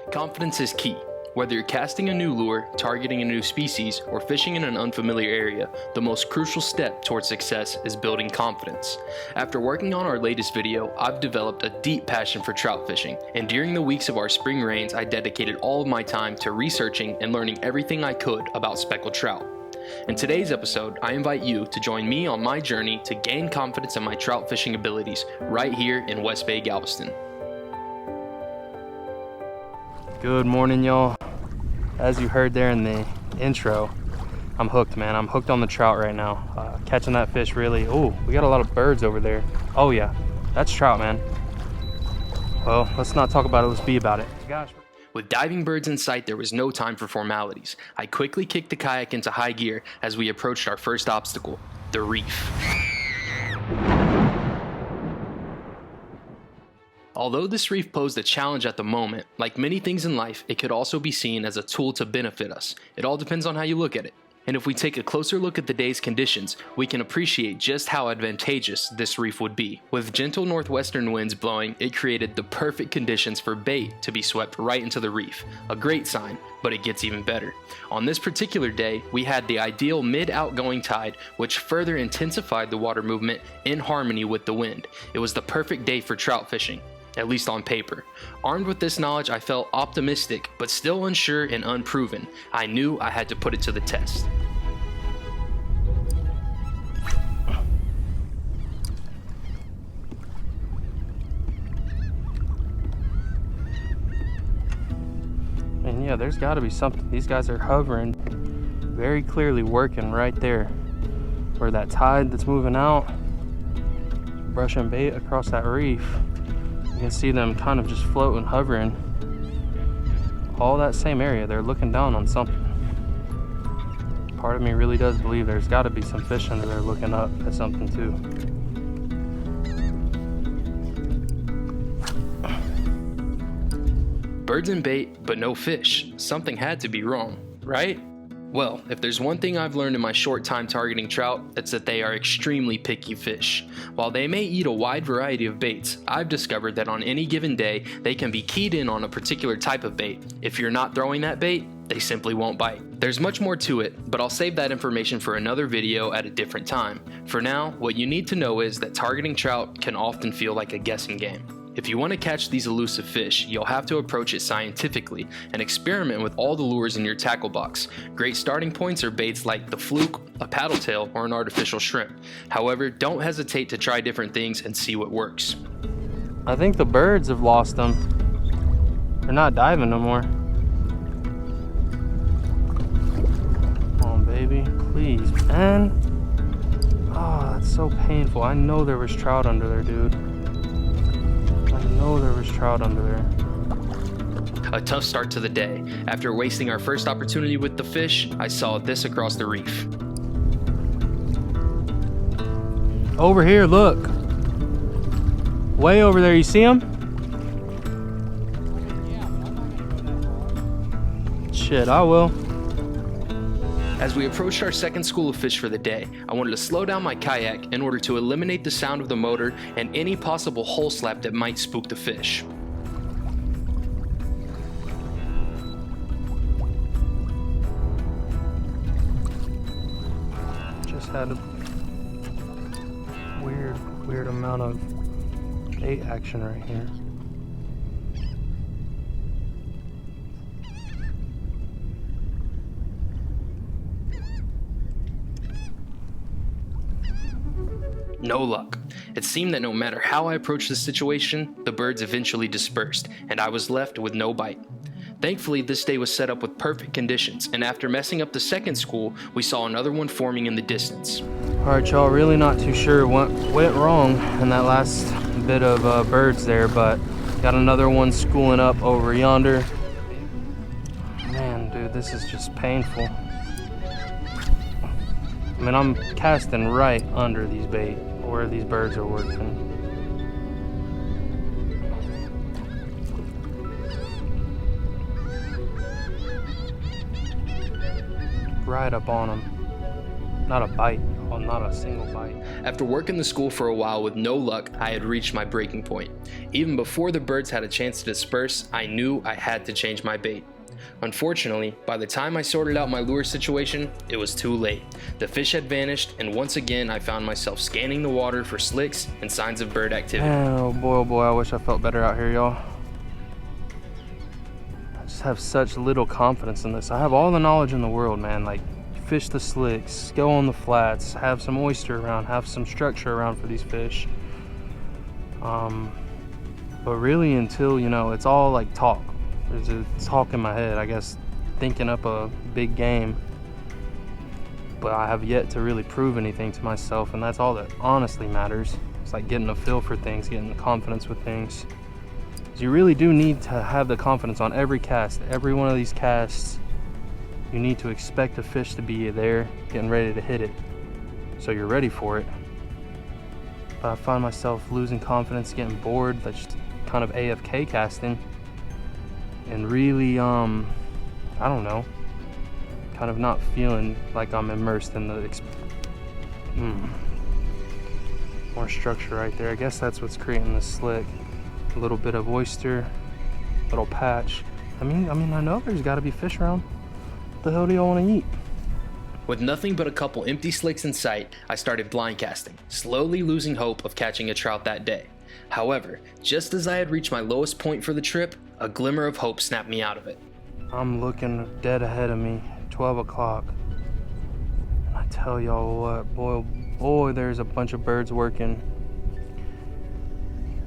Confidence is key. Whether you're casting a new lure, targeting a new species, or fishing in an unfamiliar area, the most crucial step towards success is building confidence. After working on our latest video, I've developed a deep passion for trout fishing, and during the weeks of our spring rains, I dedicated all of my time to researching and learning everything I could about speckled trout. In today's episode, I invite you to join me on my journey to gain confidence in my trout fishing abilities right here in West Bay, Galveston. Good morning, y'all. As you heard there in the intro, I'm hooked, man. I'm hooked on the trout right now. Catching that fish really. Oh, we got a lot of birds over there. Oh yeah, that's trout, man. Well, let's not talk about it, let's be about it. Gosh. With diving birds in sight, there was no time for formalities. I quickly kicked the kayak into high gear as we approached our first obstacle, the reef. Although this reef posed a challenge at the moment, like many things in life, it could also be seen as a tool to benefit us. It all depends on how you look at it. And if we take a closer look at the day's conditions, we can appreciate just how advantageous this reef would be. With gentle northwestern winds blowing, it created the perfect conditions for bait to be swept right into the reef. A great sign, but it gets even better. On this particular day, we had the ideal mid-outgoing tide, which further intensified the water movement in harmony with the wind. It was the perfect day for trout fishing, at least on paper. Armed with this knowledge, I felt optimistic, but still unsure and unproven. I knew I had to put it to the test. And yeah, there's gotta be something. These guys are hovering, very clearly working right there. Where that tide that's moving out, brushing bait across that reef. You can see them kind of just floating, hovering. All that same area, they're looking down on something. Part of me really does believe there's got to be some fish under there looking up at something too. Birds and bait, but no fish. Something had to be wrong, right? Well, if there's one thing I've learned in my short time targeting trout, it's that they are extremely picky fish. While they may eat a wide variety of baits, I've discovered that on any given day, they can be keyed in on a particular type of bait. If you're not throwing that bait, they simply won't bite. There's much more to it, but I'll save that information for another video at a different time. For now, what you need to know is that targeting trout can often feel like a guessing game. If you want to catch these elusive fish, you'll have to approach it scientifically and experiment with all the lures in your tackle box. Great starting points are baits like the fluke, a paddle tail, or an artificial shrimp. However, don't hesitate to try different things and see what works. I think the birds have lost them. They're not diving no more. Come on, baby, please, man. Oh, that's so painful. I know there was trout under there, dude. I know there was trout under there. A tough start to the day. After wasting our first opportunity with the fish, I saw this across the reef. Over here, look. Way over there, you see him? Shit, I will. As we approached our second school of fish for the day, I wanted to slow down my kayak in order to eliminate the sound of the motor and any possible hole slap that might spook the fish. Just had a weird amount of bait action right here. No luck. It seemed that no matter how I approached the situation, the birds eventually dispersed, and I was left with no bite. Thankfully, this day was set up with perfect conditions, and after messing up the second school, we saw another one forming in the distance. Alright, y'all, really not too sure what went wrong in that last bit of birds there, but got another one schooling up over yonder. Man, dude, this is just painful. I mean, I'm casting right under these bait, where these birds are working. Right up on them. Not a bite. Well, not a single bite. After working the school for a while with no luck, I had reached my breaking point. Even before the birds had a chance to disperse, I knew I had to change my bait. Unfortunately, by the time I sorted out my lure situation, it was too late. The fish had vanished, and once again I found myself scanning the water for slicks and signs of bird activity. Oh boy, I wish I felt better out here, y'all. I just have such little confidence in this. I have all the knowledge in the world, man. Like, fish the slicks, go on the flats, have some oyster around, have some structure around for these fish. But really, until, you know, it's all like talk. There's a talk in my head, I guess, thinking up a big game. But I have yet to really prove anything to myself, and that's all that honestly matters. It's like getting a feel for things, getting the confidence with things. So you really do need to have the confidence on every cast. Every one of these casts, you need to expect a fish to be there, getting ready to hit it, so you're ready for it. But I find myself losing confidence, getting bored, that's just kind of AFK casting. And really, I don't know, kind of not feeling like I'm immersed in the more structure right there. I guess that's what's creating this slick. A little bit of oyster, little patch. I mean, I know there's got to be fish around. What the hell do y'all want to eat? With nothing but a couple empty slicks in sight, I started blind casting, slowly losing hope of catching a trout that day. However, just as I had reached my lowest point for the trip, a glimmer of hope snapped me out of it. I'm looking dead ahead of me, 12 o'clock. And I tell y'all what, boy, there's a bunch of birds working.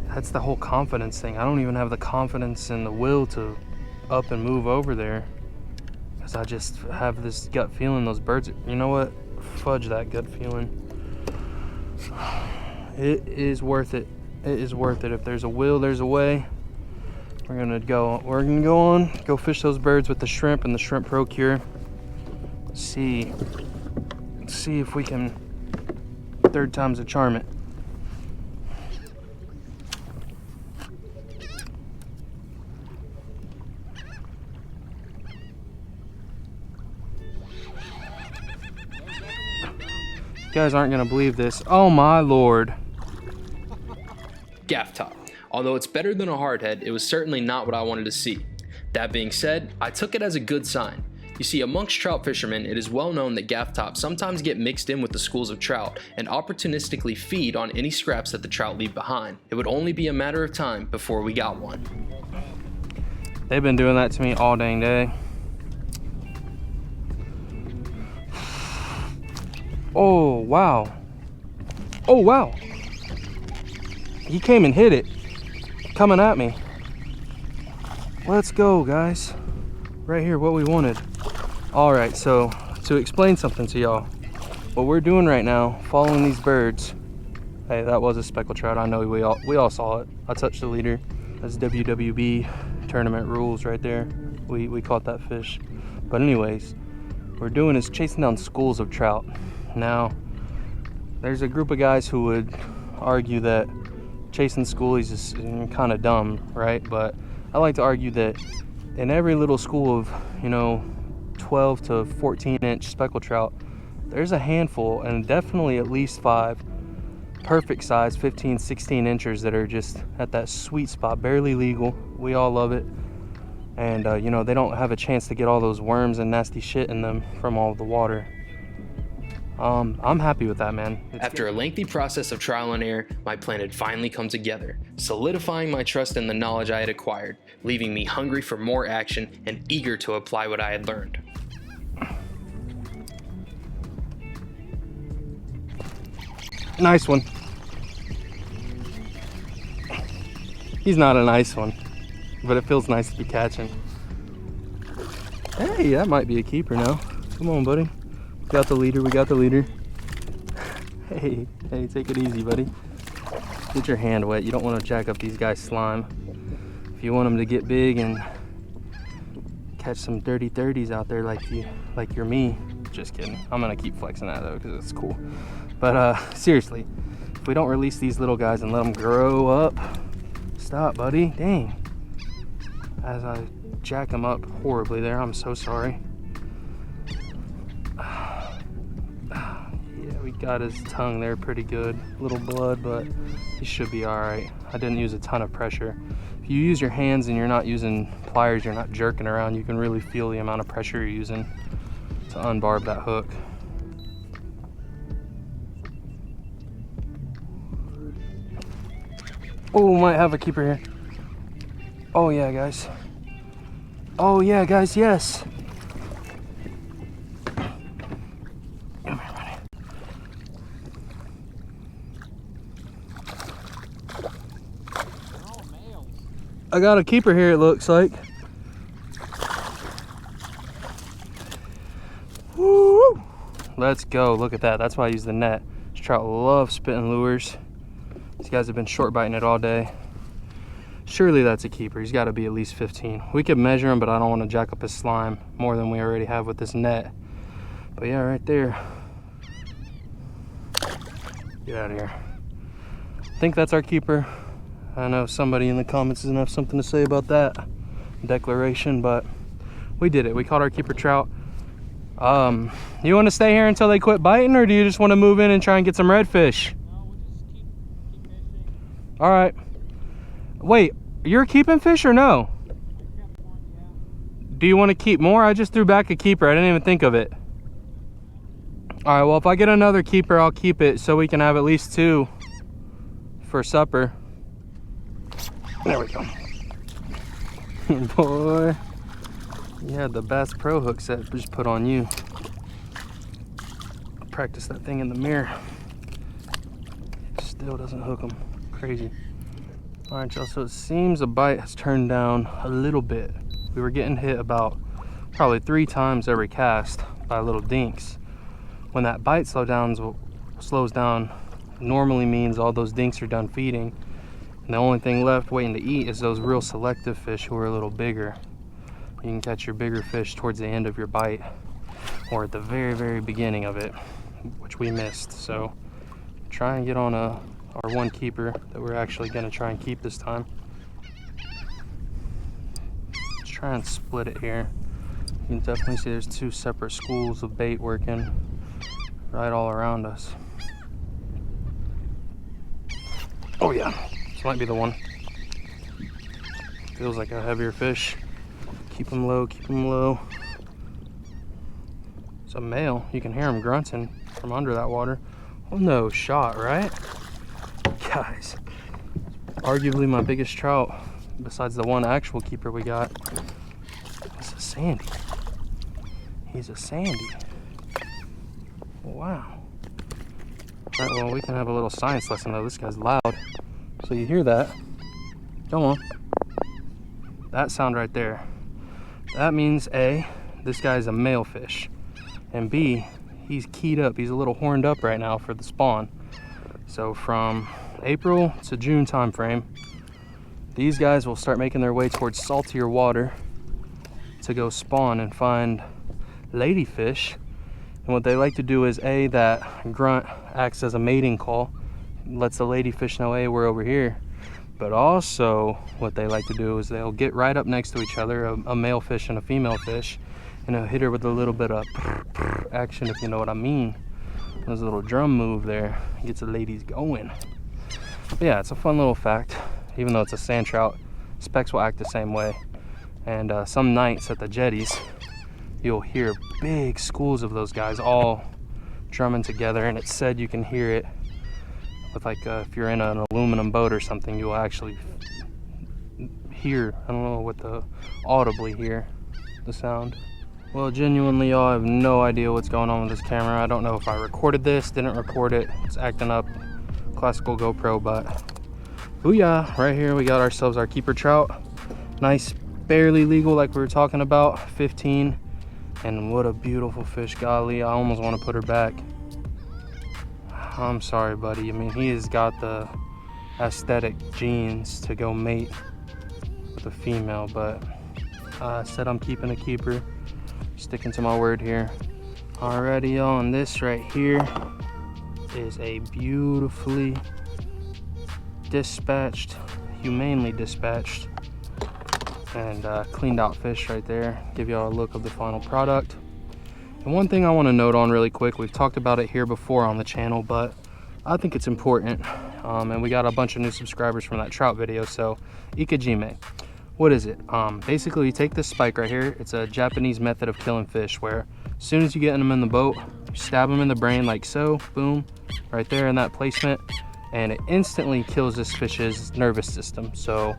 That's the whole confidence thing. I don't even have the confidence and the will to up and move over there. Because I just have this gut feeling those birds, you know what? Fudge that gut feeling. It is worth it. It is worth it. If there's a will, there's a way. We're gonna go fish those birds with the shrimp and the shrimp procure. See if we can, third time's a charm it. You guys aren't gonna believe this. Oh my lord. Gaff top. Although it's better than a hardhead, it was certainly not what I wanted to see. That being said, I took it as a good sign. You see, amongst trout fishermen, it is well known that gaff tops sometimes get mixed in with the schools of trout and opportunistically feed on any scraps that the trout leave behind. It would only be a matter of time before we got one. They've been doing that to me all dang day. Oh, wow. Oh, wow. He came and hit it. Coming at me. Let's go, guys. Right here, what we wanted. All right, so to explain something to y'all, what we're doing right now, following these birds. Hey, that was a speckled trout. I know we all saw it. I touched the leader. That's WWB tournament rules right there. We caught that fish. But anyways, what we're doing is chasing down schools of trout. Now, there's a group of guys who would argue that chasing schoolies is kind of dumb, right? But I like to argue that in every little school of, 12 to 14 inch speckled trout, there's a handful, and definitely at least 5 perfect size 15, 16 inchers that are just at that sweet spot, barely legal. We all love it. And, they don't have a chance to get all those worms and nasty shit in them from all the water. I'm happy with that, man. After a lengthy process of trial and error, my plan had finally come together, solidifying my trust in the knowledge I had acquired, leaving me hungry for more action and eager to apply what I had learned. Nice one. He's not a nice one, but it feels nice to be catching. Hey, that might be a keeper now. Come on, buddy. We got the leader. Hey, take it easy, buddy. Get your hand wet. You don't want to jack up these guys' slime. If you want them to get big and catch some dirty 30s out there like you're me. Just kidding. I'm gonna keep flexing that though because it's cool. But seriously, if we don't release these little guys and let them grow up, stop, buddy. Dang. As I jack them up horribly there, I'm so sorry. got his tongue there pretty good. Little blood, but he should be all right. I didn't use a ton of pressure. If you use your hands and you're not using pliers, you're not jerking around, you can really feel the amount of pressure you're using to unbarb that hook. Oh, might have a keeper here. Oh yeah, guys. Oh yeah, guys, yes. Come here, buddy. I got a keeper here, it looks like. Woo! Let's go. Look at that. That's why I use the net. This trout love spitting lures. These guys have been short biting it all day. Surely that's a keeper. He's got to be at least 15. We could measure him, but I don't want to jack up his slime more than we already have with this net. But yeah, right there. Get out of here. I think that's our keeper. I know somebody in the comments doesn't have something to say about that declaration, but we did it. We caught our keeper trout. You want to stay here until they quit biting, or do you just want to move in and try and get some redfish? No, we'll just keep fishing. All right. Wait, you're keeping fish or no? I kept one, yeah. Do you want to keep more? I just threw back a keeper. I didn't even think of it. All right, well, if I get another keeper, I'll keep it so we can have at least 2 for supper. There we go. Boy, you had the Bass Pro hook set just put on you. I'll practice that thing in the mirror. It still doesn't hook them. Crazy. All right, y'all, so it seems the bite has turned down a little bit. We were getting hit about probably 3 times every cast by little dinks. When that bite slows down, normally means all those dinks are done feeding. And the only thing left waiting to eat is those real selective fish who are a little bigger. You can catch your bigger fish towards the end of your bite or at the very, very beginning of it, which we missed. So try and get on our one keeper that we're actually going to try and keep this time. Let's try and split it here. You can definitely see there's 2 separate schools of bait working right all around us. Oh yeah, this might be the one. Feels like a heavier fish. Keep him low, keep him low. It's a male. You can hear him grunting from under that water. Oh, no shot, right? Guys, arguably my biggest trout, besides the one actual keeper we got, is a sandy. He's a sandy. Wow. All right, well, we can have a little science lesson though. This guy's loud. So you hear that? Come on. That sound right there. That means A, this guy's a male fish, and B, he's keyed up. He's a little horned up right now for the spawn. So from April to June time frame, these guys will start making their way towards saltier water to go spawn and find ladyfish. And what they like to do is A, that grunt acts as a mating call, lets the ladyfish know, hey, we're over here. But also what they like to do is they'll get right up next to each other, a male fish and a female fish, and they'll hit her with a little bit of action, if you know what I mean. There's a little drum move there, gets the ladies going. But yeah, it's a fun little fact. Even though it's a sand trout, specs will act the same way. And some nights at the jetties, you'll hear big schools of those guys all drumming together, and it's said you can hear it with if you're in an aluminum boat or something, you'll actually hear, I don't know what audibly hear the sound. Well, genuinely, y'all, I have no idea what's going on with this camera. I don't know if I recorded this, didn't record it. It's acting up, classical GoPro, but booyah, right here we got ourselves our keeper trout. Nice, barely legal like we were talking about, 15. And what a beautiful fish, golly, I almost want to put her back. I'm sorry, buddy. I mean, he has got the aesthetic genes to go mate with a female, but I said I'm keeping a keeper. Sticking to my word here. Alrighty, y'all, and this right here is a beautifully dispatched, humanely dispatched, and cleaned out fish right there. Give y'all a look of the final product. And one thing I want to note on really quick, we've talked about it here before on the channel, but I think it's important. And we got a bunch of new subscribers from that trout video. So ikejime, what is it? Basically you take this spike right here. It's a Japanese method of killing fish where as soon as you get them in the boat, you stab them in the brain like so, boom, right there in that placement, and it instantly kills this fish's nervous system. So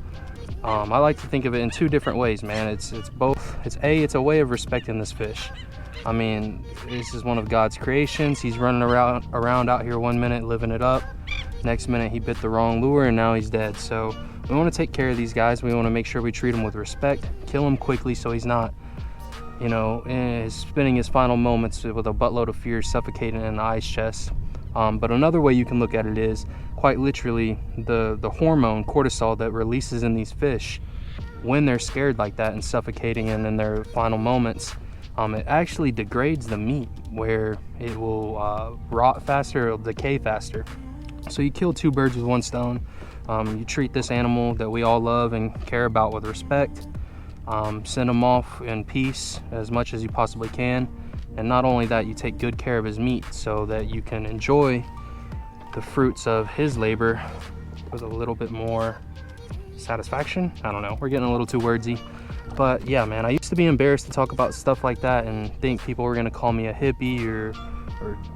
I like to think of it in two different ways, man. It's both. It's a way of respecting this fish. I mean, this is one of God's creations. He's running around out here one minute living it up. Next minute he bit the wrong lure and now he's dead. So we want to take care of these guys. We want to make sure we treat him with respect, kill him quickly so he's not, you know, spending his final moments with a buttload of fear suffocating in the ice chest. But another way you can look at it is quite literally the hormone cortisol that releases in these fish when they're scared like that and suffocating and in their final moments. It actually degrades the meat where it will rot faster, it'll decay faster. So you kill two birds with one stone. You treat this animal that we all love and care about with respect. Send him off in peace as much as you possibly can. And not only that, you take good care of his meat so that you can enjoy the fruits of his labor with a little bit more satisfaction. I don't know, we're getting a little too wordsy. But yeah, man, I used to be embarrassed to talk about stuff like that and think people were gonna call me a hippie or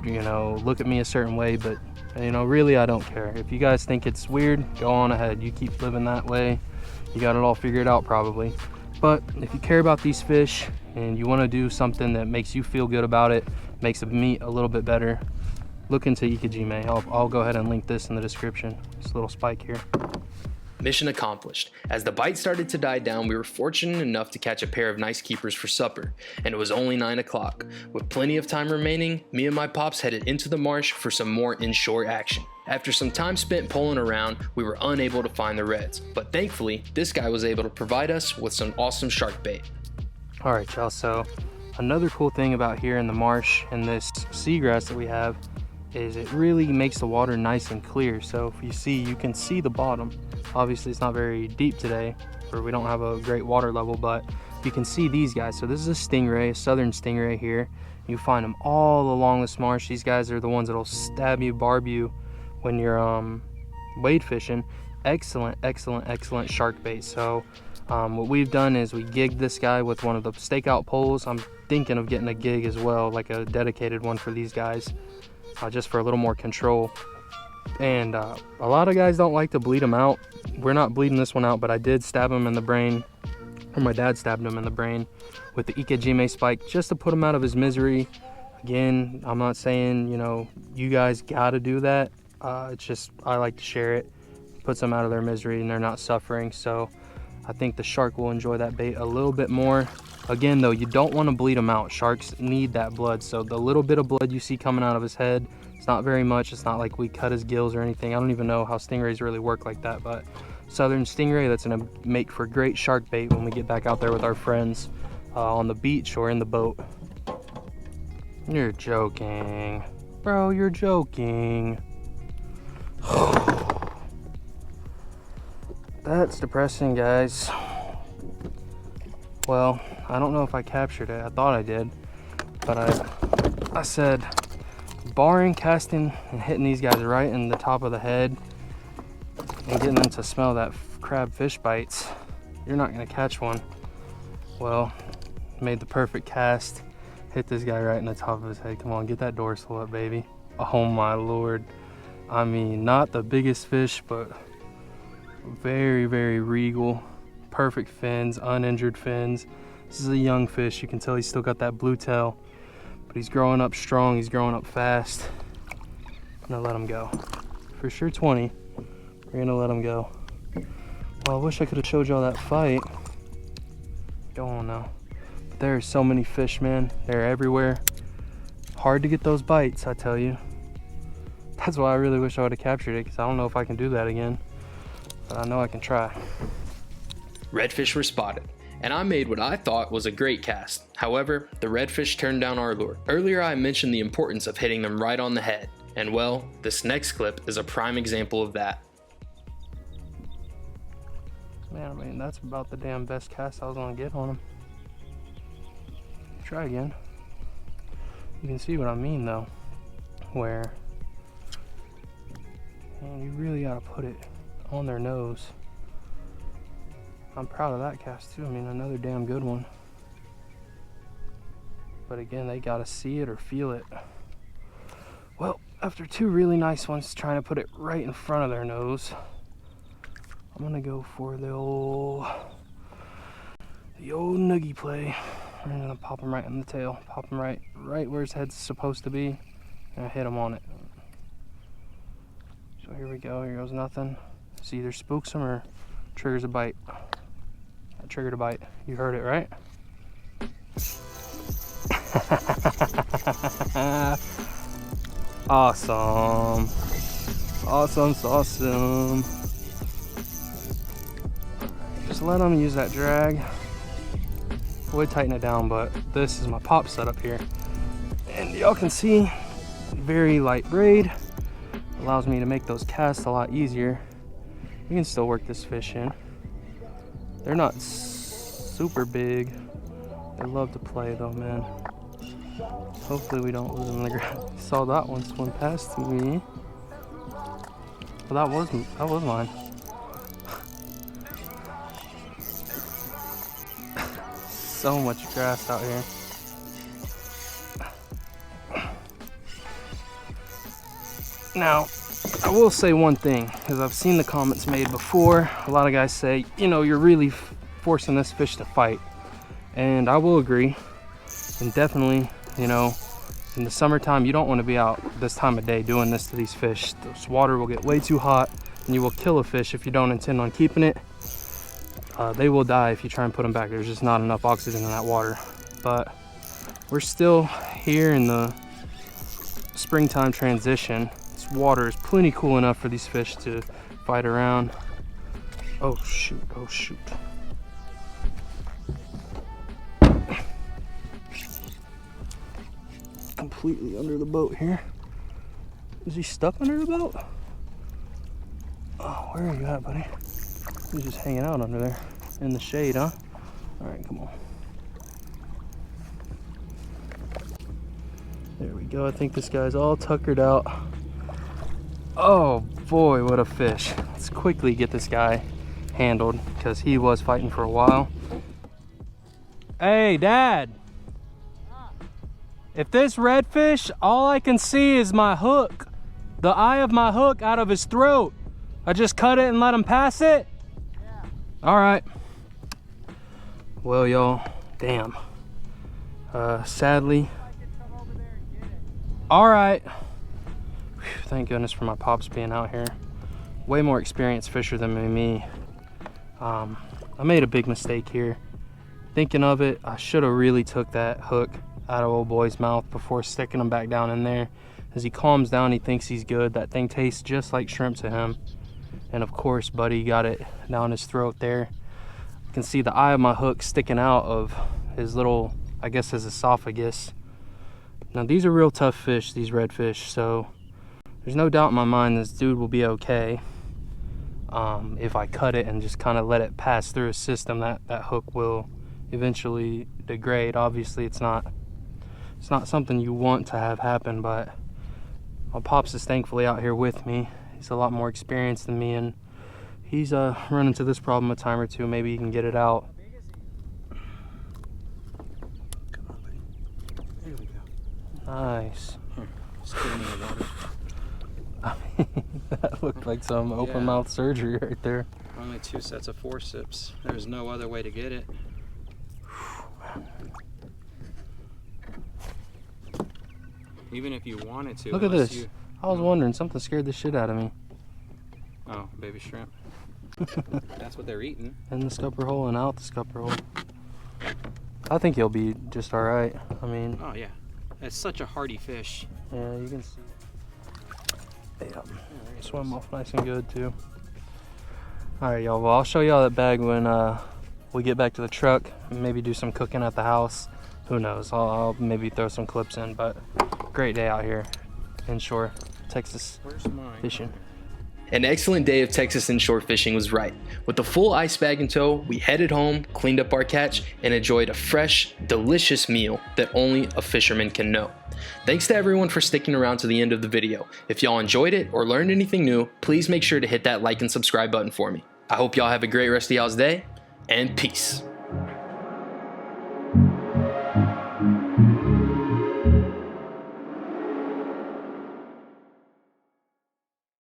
you know, look at me a certain way. But you know, really, I don't care. If you guys think it's weird, go on ahead. You keep living that way. You got it all figured out probably. But if you care about these fish and you want to do something that makes you feel good about it, makes the meat a little bit better, look into ikejime. I'll go ahead and link this in the description. This little spike here. Mission accomplished. As the bite started to die down, we were fortunate enough to catch a pair of nice keepers for supper, and it was only 9 o'clock. With plenty of time remaining, me and my pops headed into the marsh for some more inshore action. After some time spent pulling around, we were unable to find the reds, but thankfully, this guy was able to provide us with some awesome shark bait. All right, y'all, so another cool thing about here in the marsh and this seagrass that we have is it really makes the water nice and clear. So if you see, you can see the bottom. Obviously it's not very deep today, or we don't have a great water level, but you can see these guys. So this is a stingray, a southern stingray here. You find them all along this marsh. These guys are the ones that'll stab you, barb you when you're wade fishing. Excellent shark bait. So what we've done is we gigged this guy with one of the stakeout poles. I'm thinking of getting a gig as well, like a dedicated one for these guys, just for a little more control. And a lot of guys don't like to bleed them out. We're not bleeding this one out, but I did stab him in the brain, or my dad stabbed him in the brain with the ikejime spike just to put him out of his misery. Again, I'm not saying, you know, you guys gotta do that. It's just, I like to share it. Puts them out of their misery and they're not suffering. So I think the shark will enjoy that bait a little bit more. Again though, you don't want to bleed them out. Sharks need that blood. So the little bit of blood you see coming out of his head, it's not very much. It's not like we cut his gills or anything. I don't even know how stingrays really work like that, but southern stingray, that's gonna make for great shark bait when we get back out there with our friends on the beach or in the boat. You're joking. Bro, you're joking. That's depressing, guys. Well, I don't know if I captured it. I thought I did, but I said, barring casting and hitting these guys right in the top of the head and getting them to smell that crab fish bites, you're not gonna catch one. Well, made the perfect cast, hit this guy right in the top of his head. Come on, get that dorsal up, baby. Oh my Lord. I mean, not the biggest fish, but very regal. Perfect fins, uninjured fins. This is a young fish. You can tell he's still got that blue tail, but he's growing up strong. He's growing up fast. I'm gonna let him go. For sure 20. We're gonna let him go. Well, I wish I could have showed y'all that fight. Go on now. But there are so many fish, man. They're everywhere. Hard to get those bites, I tell you. That's why I really wish I would have captured it, because I don't know if I can do that again. But I know I can try. Redfish were spotted, and I made what I thought was a great cast. However, the redfish turned down our lure. Earlier I mentioned the importance of hitting them right on the head, and well, this next clip is a prime example of that. Man, I mean, that's about the damn best cast I was gonna get on him. Try again. You can see what I mean though, where, man, you really gotta put it on their nose. I'm proud of that cast too. I mean, another damn good one. But again, they gotta see it or feel it. Well, after two really nice ones trying to put it right in front of their nose, I'm gonna go for the old nuggy play. I'm gonna pop him right in the tail. Pop him right where his head's supposed to be, and I hit him on it. So here we go. Here goes nothing. This either spooks him or triggers a bite. That triggered a bite. You heard it, right? Awesome. Awesome. Just let them use that drag. Would tighten it down, but this is my pop setup here. And y'all can see, very light braid. Allows me to make those casts a lot easier. You can still work this fish in. They're not super big. They love to play though, man. Hopefully we don't lose them on the ground. Saw that one swim past me. Well, that was mine. So much grass out here. Now, I will say one thing, because I've seen the comments made before. A lot of guys say, you know, you're really forcing this fish to fight. And I will agree. And definitely, you know, in the summertime, you don't want to be out this time of day doing this to these fish. This water will get way too hot, and you will kill a fish if you don't intend on keeping it. They will die if you try and put them back. There's just not enough oxygen in that water. But we're still here in the springtime transition. This water is plenty cool enough for these fish to fight around. Oh shoot, oh shoot. Completely under the boat here. Is he stuck under the boat? Oh, where are you at, buddy? He's just hanging out under there in the shade, huh? All right, come on. There we go. I think this guy's all tuckered out. Oh boy, what a fish. Let's quickly get this guy handled because he was fighting for a while. Hey, Dad. If this redfish, all I can see is my hook, the eye of my hook out of his throat. I just cut it and let him pass it? Yeah. All right. Well, y'all, damn. Sadly. I can come over there and get it. All right. Whew, thank goodness for my pops being out here. Way more experienced fisher than me. I made a big mistake here. Thinking of it, I should have really took that hook out of old boy's mouth before sticking him back down in there. As he calms down, he thinks he's good. That thing tastes just like shrimp to him. And of course, buddy got it down his throat there. You can see the eye of my hook sticking out of his little, I guess his esophagus. Now these are real tough fish, these redfish, so there's no doubt in my mind this dude will be okay. If I cut it and just kind of let it pass through his system, that hook will eventually degrade. Obviously it's not something you want to have happen, but my pops is thankfully out here with me. He's a lot more experienced than me, and he's run into this problem a time or two. Maybe he can get it out. Come on, buddy. There we go. Nice. Spit in the water. I mean, that looked like some open mouth surgery right there. Only 2 sets of forceps. There's no other way to get it. Even if you wanted to. Look at this. I was wondering, something scared the shit out of me. Oh, baby shrimp. That's what they're eating. In the scupper hole and out the scupper hole. I think he'll be just all right. I mean. Oh yeah, it's such a hardy fish. Yeah, you can see. Yeah, swim off nice and good too. All right, y'all. Well, I'll show y'all that bag when we get back to the truck. Maybe do some cooking at the house. Who knows? I'll maybe throw some clips in. But great day out here, inshore, Texas Where's mine? fishing. An excellent day of Texas inshore fishing was right. With the full ice bag in tow, we headed home, cleaned up our catch, and enjoyed a fresh, delicious meal that only a fisherman can know. Thanks to everyone for sticking around to the end of the video. If y'all enjoyed it or learned anything new, please make sure to hit that like and subscribe button for me. I hope y'all have a great rest of y'all's day, and peace.